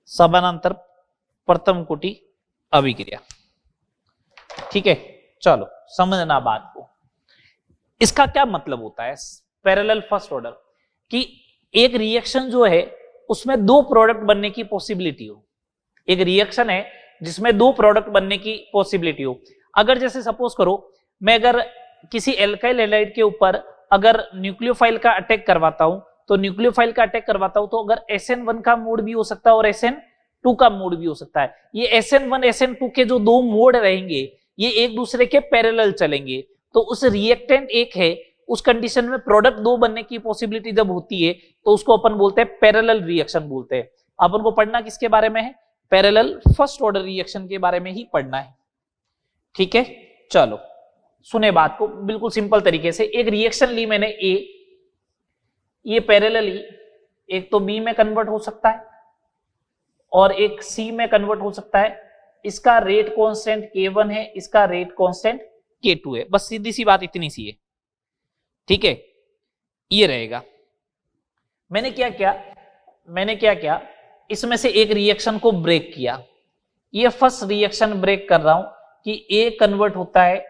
समानांतर प्रथम कोटि अभिक्रिया, ठीक है। चलो समझना बात को, इसका क्या मतलब होता है पैरेलल फर्स्ट ऑर्डर, कि एक रिएक्शन जो है उसमें दो प्रोडक्ट बनने की पॉसिबिलिटी हो। एक रिएक्शन है जिसमें दो प्रोडक्ट बनने की पॉसिबिलिटी हो। अगर जैसे सपोज करो, मैं अगर किसी एल्काइल हैलाइड के ऊपर अगर न्यूक्लियोफाइल का अटैक करवाता हूं, तो अगर SN1 का मोड भी हो सकता है और SN2 का मोड भी हो सकता है। ये SN1 SN2 के जो दो मोड रहेंगे ये एक दूसरे के पैरेलल चलेंगे। तो उस रिएक्टेंट एक है, उस कंडीशन में प्रोडक्ट दो बनने की पॉसिबिलिटी जब होती है तो उसको अपन बोलते हैं पैरेलल रिएक्शन बोलते हैं। अपन को पढ़ना किसके बारे में है, पैरेलल फर्स्ट ऑर्डर रिएक्शन के बारे में ही पढ़ना है, ठीक है। चलो सुने बात को बिल्कुल सिंपल तरीके से। एक रिएक्शन ली मैंने ए, ये पैरेलली एक तो बी में कन्वर्ट हो सकता है और एक सी में कन्वर्ट हो सकता है। इसका रेट कांस्टेंट K1 है, इसका रेट कांस्टेंट K2 है। बस सीधी सी बात इतनी सी है, ठीक है। ये रहेगा। मैंने क्या किया, इसमें से एक रिएक्शन को ब्रेक किया। ये फर्स्ट रिएक्शन ब्रेक कर रहा हूं कि A कन्वर्ट होता है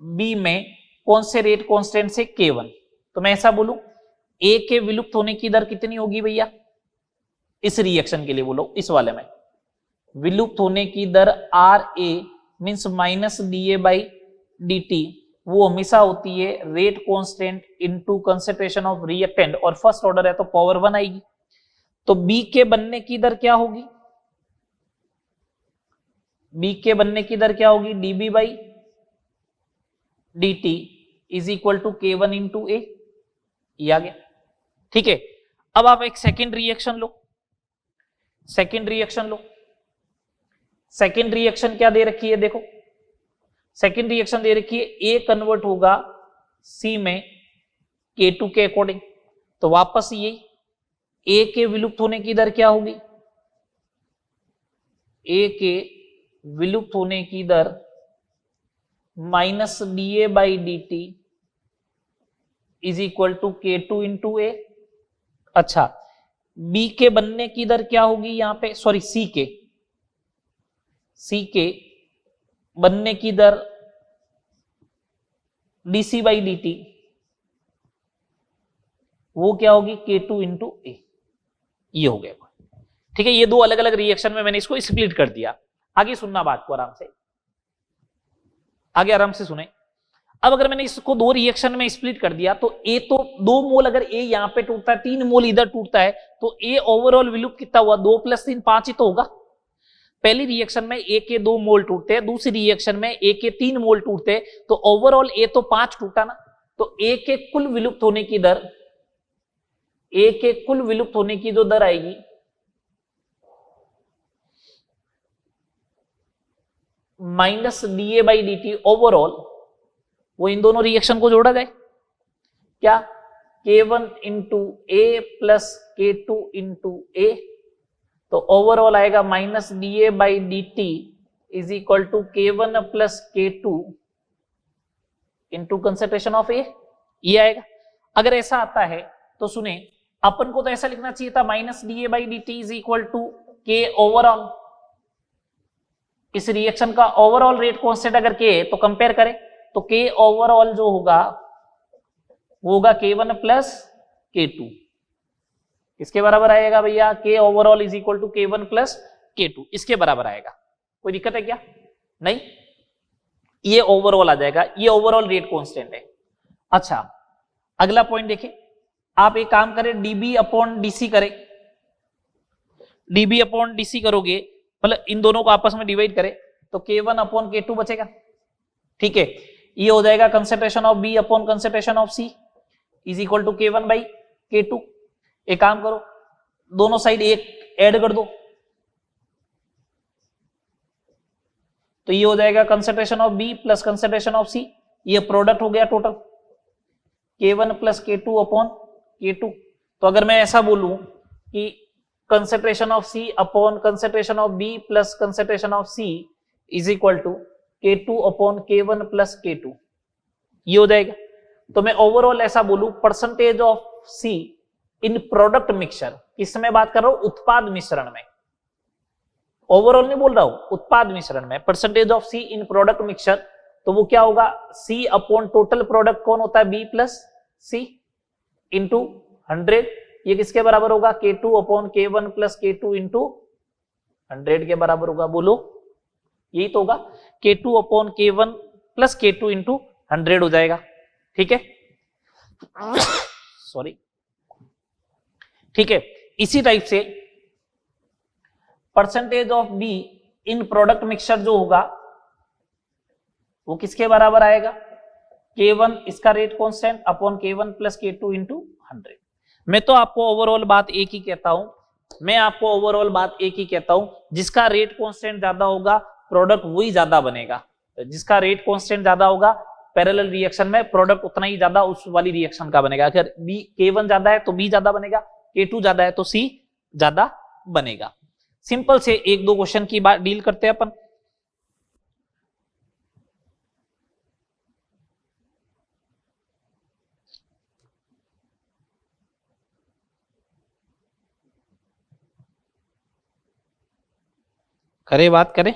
B में कौन से रेट कांस्टेंट से, K1। तो मैं ऐसा बोलूं A के विलुप्त होने की दर कितनी होगी भैया, इस रिएक्शन के लिए बोलो, इस वाले में विलुप्त होने की दर RA मींस -dA/dt वो हमेशा होती है rate constant into concentration of reactant, और फर्स्ट ऑर्डर है तो पावर 1 आएगी। तो B के बनने की दर क्या होगी, बी के बनने की दर क्या होगी, DB by D T is equal to K one into A, आ गया। ठीक है, अब आप एक सेकेंड रिएक्शन लो, सेकेंड रिएक्शन लो। सेकेंड रिएक्शन क्या दे रखी है, देखो सेकेंड रिएक्शन दे रखी है, ए कन्वर्ट होगा सी में K2 के अकॉर्डिंग, तो वापस यही ए के विलुप्त होने की दर क्या होगी, ए के विलुप्त होने की दर minus D A by D T is equal to K2 into A. अच्छा, बी के बनने की दर क्या होगी यहां पे, सॉरी सी के बनने की दर डीसी बाई डी टी, वो क्या होगी K2 इंटू ए, ये हो गया। ठीक है, ये दो अलग अलग रिएक्शन में मैंने इसको स्प्लिट कर दिया। आगे सुनना बात को आराम से, आगे आराम से सुने। अब अगर मैंने इसको दो रिएक्शन में स्प्लिट कर दिया तो ए तो 2 मोल, अगर ए यहां पे टूटता है 3 मोल इधर टूटता है, तो ए ओवरऑल विलुप्त कितना हुआ, 2 + 3 5 ही तो होगा। पहली रिएक्शन में ए के 2 मोल टूटते हैं, दूसरी रिएक्शन में ए के 3 मोल टूटते हैं, तो ओवरऑल ए तो 5 टूटा ना, तो ए के कुल विलुप्त होने की दर, ए के कुल विलुप्त होने की जो दर आएगी minus D A by D T overall, वो इन दोनों रिएक्शन को जोड़ा जाए क्या, K1 into A plus K2 into A, तो ओवरऑल आएगा minus D A by D T is equal to K1 plus K2 into concentration of A, ये आएगा। अगर ऐसा आता है तो सुने, अपन को तो ऐसा लिखना चाहिए था minus D A by D T is equal to K overall, इस रिएक्शन का ओवरऑल रेट कांस्टेंट अगर के है तो कंपेयर करें, तो के ओवरऑल जो होगा वो होगा K1 प्लस K2, इसके बराबर आएगा भैया, K overall is equal to K1 plus K2, इसके बराबर आएगा। कोई दिक्कत है क्या, नहीं, ये ओवरऑल आ जाएगा, ये ओवरऑल रेट कांस्टेंट है। अच्छा, अगला पॉइंट देखें, आप एक काम करें, डीबी अपॉन डीसी करें, डीबी अपॉन डीसी करोगे मतलब इन दोनों को आपस में डिवाइड करें तो K1 अपॉन K2 बचेगा। ठीक है, ये हो जाएगा concentration of B upon concentration of C is equal to K1 by K2। एक काम करो, दोनों साइड एक ऐड कर दो, तो ये हो जाएगा concentration of B plus concentration of C, ये प्रोडक्ट हो गया total K1 plus K2 upon K2। तो अगर मैं ऐसा बोलूं कि concentration of C upon concentration of B plus concentration of C is equal to K2 upon K1 plus K2, ये हो जाएगा। तो मैं ओवरऑल ऐसा बोलूं, percentage of C in product mixture, किसमें बात कर रहा हूं, उत्पाद मिश्रण में, ओवरऑल नहीं बोल रहा हूं, उत्पाद मिश्रण में percentage of C in product mixture, तो वो क्या होगा, सी अपॉन टोटल प्रोडक्ट कौन होता है, बी प्लस सी इंटू 100, ये किसके बराबर होगा, K2 upon K1 plus K2 into 100 के बराबर होगा। बोलो, यही तो होगा, K2 upon K1 plus K2 into 100 हो जाएगा। ठीक है, सॉरी, ठीक है। इसी टाइप से percentage of be in product mixture जो होगा वो किसके बराबर आएगा, K1 इसका rate constant upon K1 plus K2 into 100। मैं तो आपको ओवरऑल बात एक ही कहता हूं, मैं आपको ओवरऑल बात एक ही कहता हूं, जिसका रेट कांस्टेंट ज्यादा होगा प्रोडक्ट वही ज्यादा बनेगा, जिसका रेट कांस्टेंट ज्यादा होगा पैरेलल रिएक्शन में प्रोडक्ट उतना ही ज्यादा उस वाली रिएक्शन का बनेगा। अगर बी K1 ज्यादा है तो बी ज्यादा बनेगा, K2 ज्यादा है तो सी ज्यादा बनेगा। सिंपल से एक दो क्वेश्चन की बात डील करते हैं अपन। करे बात करें,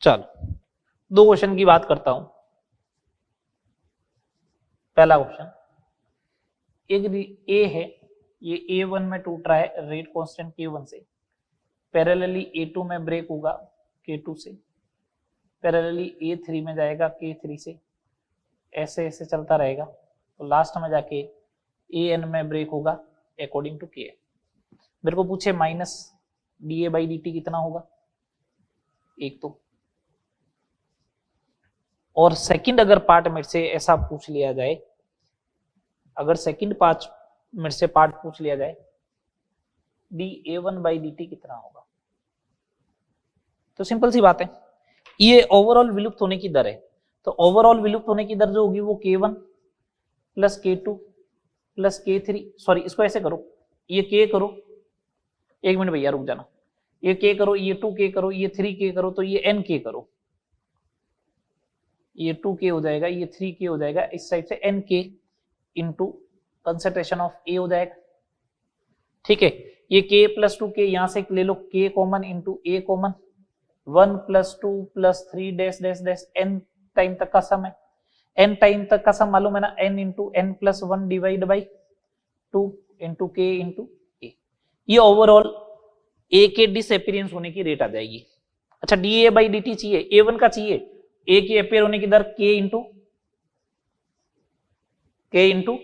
चलो दो क्वेश्चन की बात करता हूं। पहला क्वेश्चन, एक ए है, ये A1 में टूट रहा है रेट कांस्टेंट K1 से, पैरेलली A2 में ब्रेक होगा K2 से, पैरेलली A3 में जाएगा K3 से, ऐसे ऐसे चलता रहेगा, तो लास्ट में जाके AN में ब्रेक होगा अकॉर्डिंग टू Kn। मेरे को पूछे माइनस dA/dt कितना होगा, एक तो, और सेकंड अगर पार्ट मेरे से ऐसा पूछ लिया जाए, अगर सेकंड पार्ट मेरे से पार्ट पूछ लिया जाए dA1/dt कितना होगा, तो सिंपल सी बात है, ये ओवरऑल विलुप्त होने की दर है, तो ओवरऑल विलुप्त होने की दर जो होगी वो K1 plus K2 plus K3, sorry इसको ऐसे करो, ये K करो, एक मिनट भैया रुक जाना, ये K करो, ये 2K करो, ये 3K करो, तो ये NK करो, ये 2K हो जाएगा, ये 3K हो जाएगा, इस साइड से NK into concentration of A हो जाएगा, ठीक है। ये K प्लस 2K यहां से ले लो, K common into A common, 1 plus 2 plus 3 dash dash dash n time तक का सम है, n टाइम तक का सम मालूम है ना, n into n plus 1 divide by 2 into K into A, ये ओवरऑल A के डिसअपीयरेंस होने की रेट आ जाएगी। अच्छा dA/dt चाहिए, A1 का चाहिए, A की अपीयर होने की दर K इंटू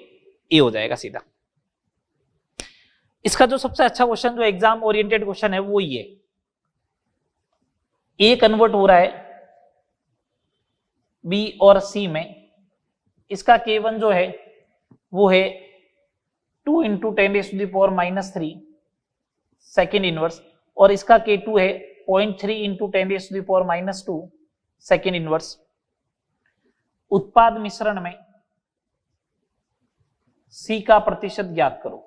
A हो जाएगा सीधा। इसका जो सबसे अच्छा क्वेश्चन जो एग्जाम ओरिएंटेड क्वेश्चन है वो ये, A कन्वर्ट हो रहा है B और C में, इसका K1 जो है वो है 2 इंटू 10⁻³ सेकेंड इनवर्स, और इसका K2 है 0.3 इंटू 10⁻² सेकेंड इनवर्स। उत्पाद मिश्रण में C का प्रतिशत ज्ञात करो,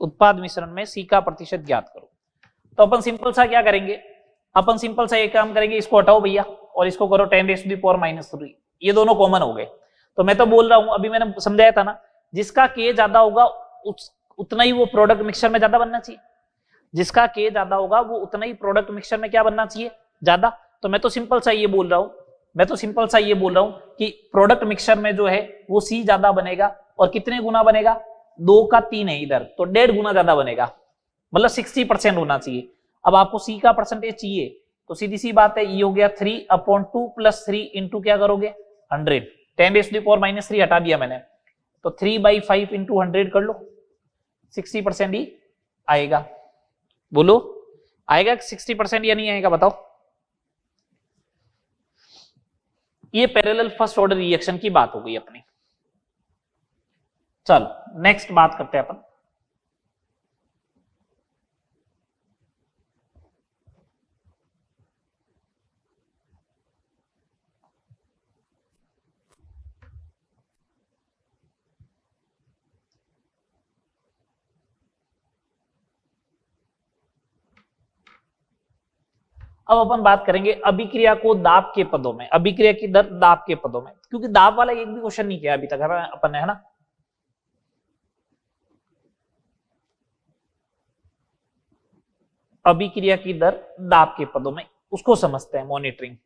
उत्पाद मिश्रण में C का प्रतिशत ज्ञात करो। तो अपन सिंपल सा क्या करेंगे, अपन सिंपल सा एक काम करेंगे, इसको हटाओ भैया और इसको करो 10⁻⁻3, ये दोनों कॉमन हो गए। तो मैं तो बोल रहा हूं, अभी मैंने समझाया था ना, जिसका K ज्यादा होगा उतना ही वो प्रोडक्ट मिक्सचर में ज्यादा बनना चाहिए, जिसका K ज्यादा होगा वो उतना ही प्रोडक्ट मिक्सचर में क्या बनना चाहिए, ज्यादा। तो मैं तो सिंपल सा ये बोल रहा हूं, कि प्रोडक्ट मिक्सचर में जो है वो C ज्यादा बनेगा, और कितने गुना बनेगा, 2 का 3 है इधर, तो 1.5 गुना ज्यादा बनेगा, मतलब 60% होना चाहिए। अब आपको C का परसेंटेज चाहिए, तो सीधी सी बात है, ये हो गया 3/2 प्लस 3 इंटू क्या करोगे 100, 10⁻³ हटा दिया मैंने, तो 3/5 इंटू 100 कर लो, 60% ही आएगा। बोलो आएगा 60% या नहीं आएगा, बताओ। ये पैरेलल फर्स्ट ऑर्डर रिएक्शन की बात हो गई अपनी। चलो नेक्स्ट बात करते हैं अपन, अब अपन बात करेंगे अभिक्रिया को दाब के पदों में, अभिक्रिया की दर दाब के पदों में, क्योंकि दाब वाला एक भी क्वेश्चन नहीं किया अभी तक अपन ने, है ना। अभिक्रिया की दर दाब के पदों में, उसको समझते हैं, मॉनिटरिंग।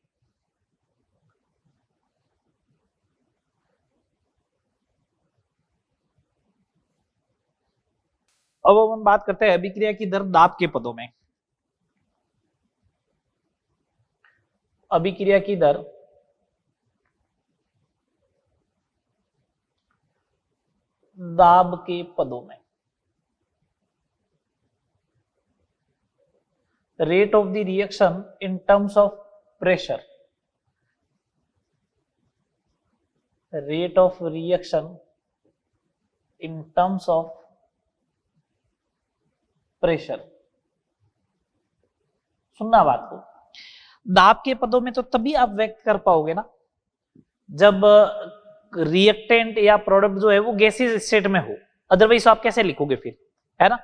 अब अपन बात करते हैं अभिक्रिया की दर दाब के पदों में। अभिक्रिया की दर दाब के पदों में, rate of the reaction in terms of pressure, rate of reaction in terms of pressure. सुनना बात को, दाब के पदों में तो तभी आप व्यक्त कर पाओगे ना जब रिएक्टेंट या प्रोडक्ट जो है वो गैसीय स्टेट में हो, अदरवाइज आप कैसे लिखोगे फिर, है ना।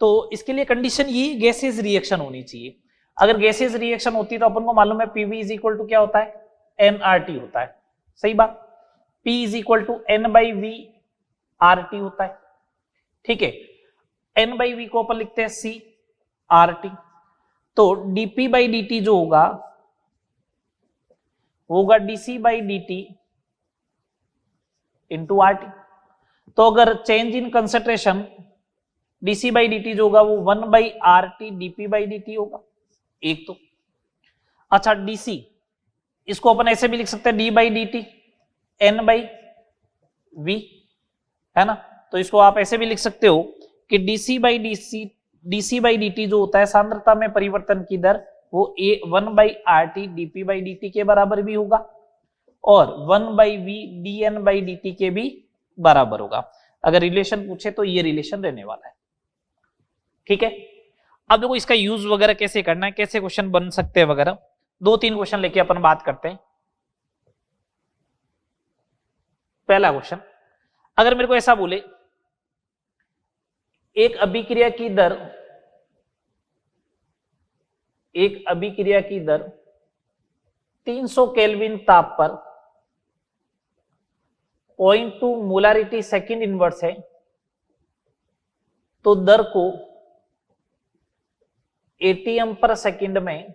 तो इसके लिए कंडीशन ये गैसीय रिएक्शन होनी चाहिए। अगर गैसीय रिएक्शन होती तो अपन को मालूम है PV इज इक्वल टू क्या होता है, nRT होता है, सही बात। P is equal to N/V RT होता है, ठीक है। N/V को अपन लिखते हैं CRT, तो dP/dt जो होगा वो होगा dC/dt इंटू RT। तो अगर change in concentration DC by D T जो होगा वो 1/RT dP by D T होगा, एक तो। अच्छा डीसी इसको अपन ऐसे भी लिख सकते हैं, D by D T N by V, है ना। तो इसको आप ऐसे भी लिख सकते हो कि डीसी बाई डी टी जो होता है सांद्रता में परिवर्तन की दर, वो 1/RT dP by D T के बराबर भी होगा और 1/V dN by D T के भी बराबर होगा। अगर रिलेशन पूछे तो ये रिलेशन रहने वाला है, ठीक है। अब देखो इसका यूज वगैरह कैसे करना है, कैसे क्वेश्चन बन सकते हैं वगैरह, 2-3 क्वेश्चन लेके अपन बात करते हैं। पहला क्वेश्चन, अगर मेरे को ऐसा बोले एक अभिक्रिया की दर 300 केल्विन ताप पर 0.2 मोलारिटी सेकंड इनवर्स है, तो दर को एटीएम पर सेकंड में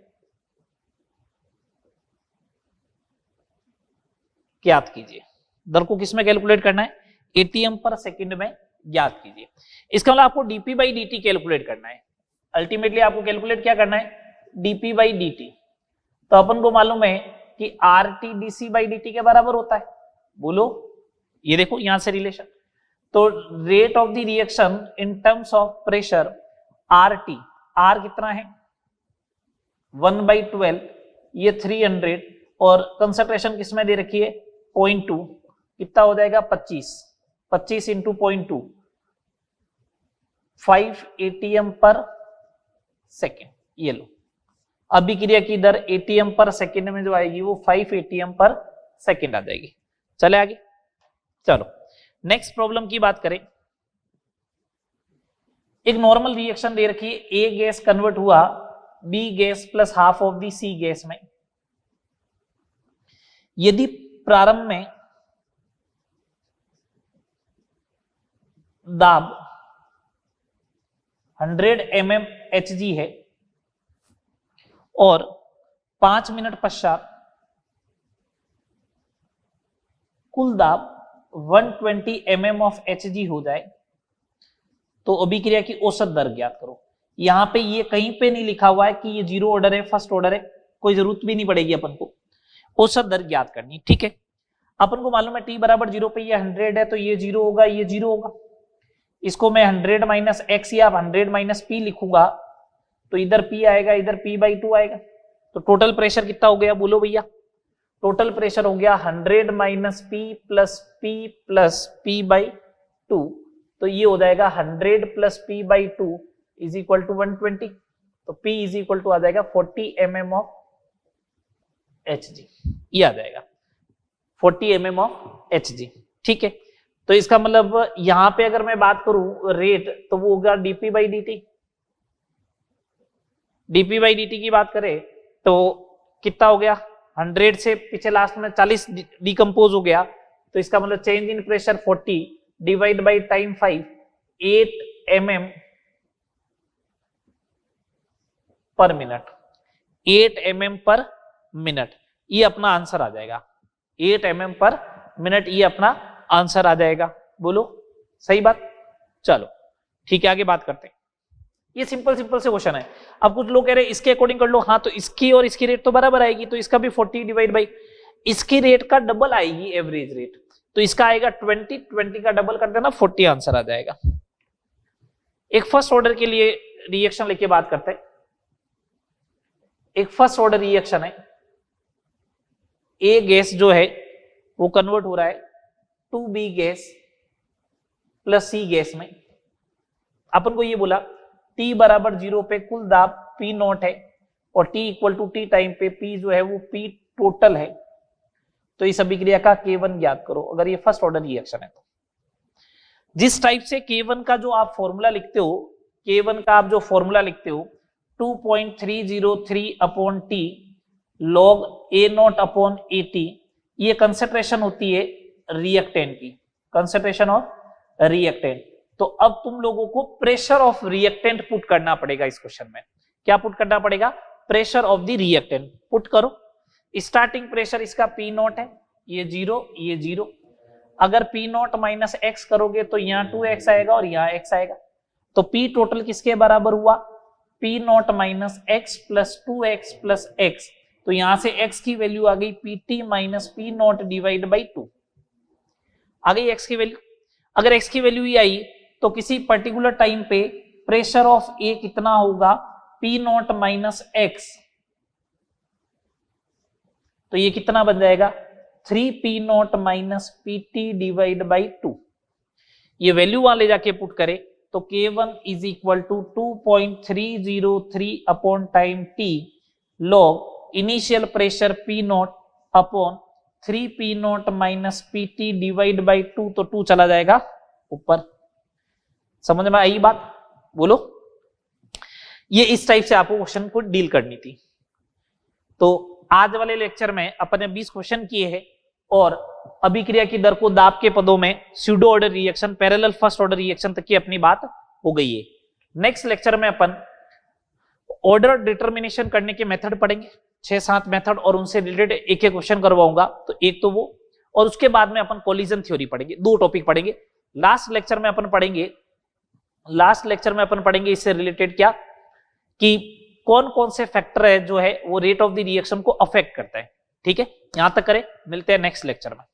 ज्ञात कीजिए। दर को किस में कैलकुलेट करना है, एटीएम पर सेकंड में ज्ञात कीजिए। इसका मतलब आपको DP by D T calculate करना है। अल्टीमेटली आपको कैलकुलेट क्या करना है, डीपी बाई डी टी। तो अपन को मालूम है कि RT DC by D T के बराबर होता है, बोलो। ये देखो यहां से रिलेशन, तो rate of the reaction in terms of pressure RT, R कितना है 1/12, ये 300 और कंसंट्रेशन किसमें दे रखी है 0.2, कितना हो जाएगा 25 इंटू 0.2, 5 एटीएम पर सेकेंड। ये लो, अभिक्रिया की दर एटीएम पर सेकेंड में जो आएगी वो 5 एटीएम पर सेकेंड आ जाएगी। चले आगे, चलो नेक्स्ट प्रॉब्लम की बात करें। एक नॉर्मल रिएक्शन दे रखी है, ए गैस कन्वर्ट हुआ B gas plus half of the C gas में। यदि प्रारंभ में दाब 100 mm Hg है और 5 मिनट पश्चात कुल दाब 120 mm ऑफ Hg हो जाए, तो अभिक्रिया की औसत दर ज्ञात करो। यहां पे ये कहीं पे नहीं लिखा हुआ है कि ये 0 ऑर्डर है, फर्स्ट ऑर्डर है, कोई जरूरत भी नहीं पड़ेगी अपन को, औसत दर ज्ञात करनी, ठीक है। अपन को मालूम है t बराबर 0 पे ये 100 है, तो ये 0 होगा, ये 0 होगा। इसको मैं 100 माइनस x या 100 माइनस p लिखूंगा, तो इधर p आएगा, इधर p/2 आएगा। तो टोटल प्रेशर कितना हो गया, बोलो भैया। टोटल प्रेशर हो गया 100 माइनस p प्लस p/2, तो ये हो जाएगा 100 plus p/2 is equal to 120। तो p इज इक्वल टू आ जाएगा 40 mm ऑफ Hg, ये आ जाएगा 40 mm ऑफ Hg, ठीक है। तो इसका मतलब यहां पे अगर मैं बात करूं रेट, तो वो होगा dP by dt। dP by dt की बात करें तो कितना हो गया, 100 से पीछे लास्ट में 40 डिकम्पोज हो गया, तो इसका मतलब change in pressure 40 divide by time 5, 8 mm पर मिनट, 8 mm पर मिनट, ये अपना आंसर आ जाएगा। 8 mm पर मिनट, ये अपना आंसर आ जाएगा, बोलो सही बात। चलो ठीक है, आगे बात करते हैं। ये सिंपल से क्वेश्चन है। अब कुछ लोग कह रहे हैं इसके अकॉर्डिंग कर लो, हाँ तो इसकी और इसकी रेट तो बराबर आएगी, तो इसका भी 40 डिवाइड बाई इसकी रेट का डबल आएगी एवरेज रेट, तो इसका आएगा 20 का डबल कर देना 40 आंसर आ जाएगा। एक फर्स्ट ऑर्डर के लिए रिएक्शन लेके बात करते हैं। एक फर्स्ट ऑर्डर रिएक्शन है, ए गैस जो है वो कन्वर्ट हो रहा है 2B gas plus C gas में। अपन को ये बोला T बराबर 0 पे कुल दाब P नॉट है और T equal to T time पे P जो है वो P टोटल है, तो इस अभिक्रिया का K1 ज्ञात करो। अगर ये फर्स्ट ऑर्डर रिएक्शन है तो जिस टाइप से K1 का जो आप फॉर्मूला लिखते हो, K1 का आप जो फॉर्मूला लिखते हो 2.303 upon T log A0 upon AT, ये कंसेंट्रेशन होती है रिएक्टेंट की, कंसेंट्रेशन ऑफ रिएक्टेंट। तो अब तुम लोगों को प्रेशर ऑफ रिएक्टेंट पुट करना पड़ेगा इस क्वेश्चन में। क्या पुट करना पड़ेगा, pressure of the reactant put करो। स्टार्टिंग प्रेशर इसका P0 है, ये 0, ये 0। अगर पी नॉट माइनस एक्स करोगे तो यहाँ 2x आएगा और यहाँ x आएगा, तो p टोटल किसके बराबर हुआ, P not minus x plus 2x plus x, तो यहां से x की वैल्यू आ गई pt minus P not divide by 2, आ गई x की वैल्यू। अगर x की वैल्यू ही आई तो किसी पर्टिकुलर टाइम पे प्रेशर ऑफ ए कितना होगा, पी नॉट माइनस एक्स, तो ये कितना बन जाएगा 3p naught minus pt divide by 2। ये वैल्यू वहां ले जाके पुट करे तो k1 is equal to 2.303 upon time t log initial pressure p naught upon 3p naught minus pt divide by 2, तो 2 चला जाएगा ऊपर। समझ में आई बात, बोलो। ये इस टाइप से आपको क्वेश्चन को डील करनी थी। तो आज वाले लेक्चर में अपने 20 क्वेश्चन किए हैं और अभिक्रिया की दर को दाब के पदों में pseudo order reaction, parallel first order reaction तक की अपनी बात हो गई है। नेक्स्ट लेक्चर में अपन ऑर्डर डिटर्मिनेशन करने के मेथड पढ़ेंगे, 6-7 मेथड, और उनसे रिलेटेड एक एक क्वेश्चन करवाऊंगा, तो एक तो वो, और उसके बाद में अपन कोलिजन थ्योरी पढ़ेंगे, 2 टॉपिक पढ़ेंगे। लास्ट लेक्चर में अपन पढ़ेंगे इससे रिलेटेड क्या, कि कौन कौन से फैक्टर है जो है वो रेट ऑफ द रिएक्शन को अफेक्ट करता है। ठीक है, यहां तक करें, मिलते हैं नेक्स्ट लेक्चर में।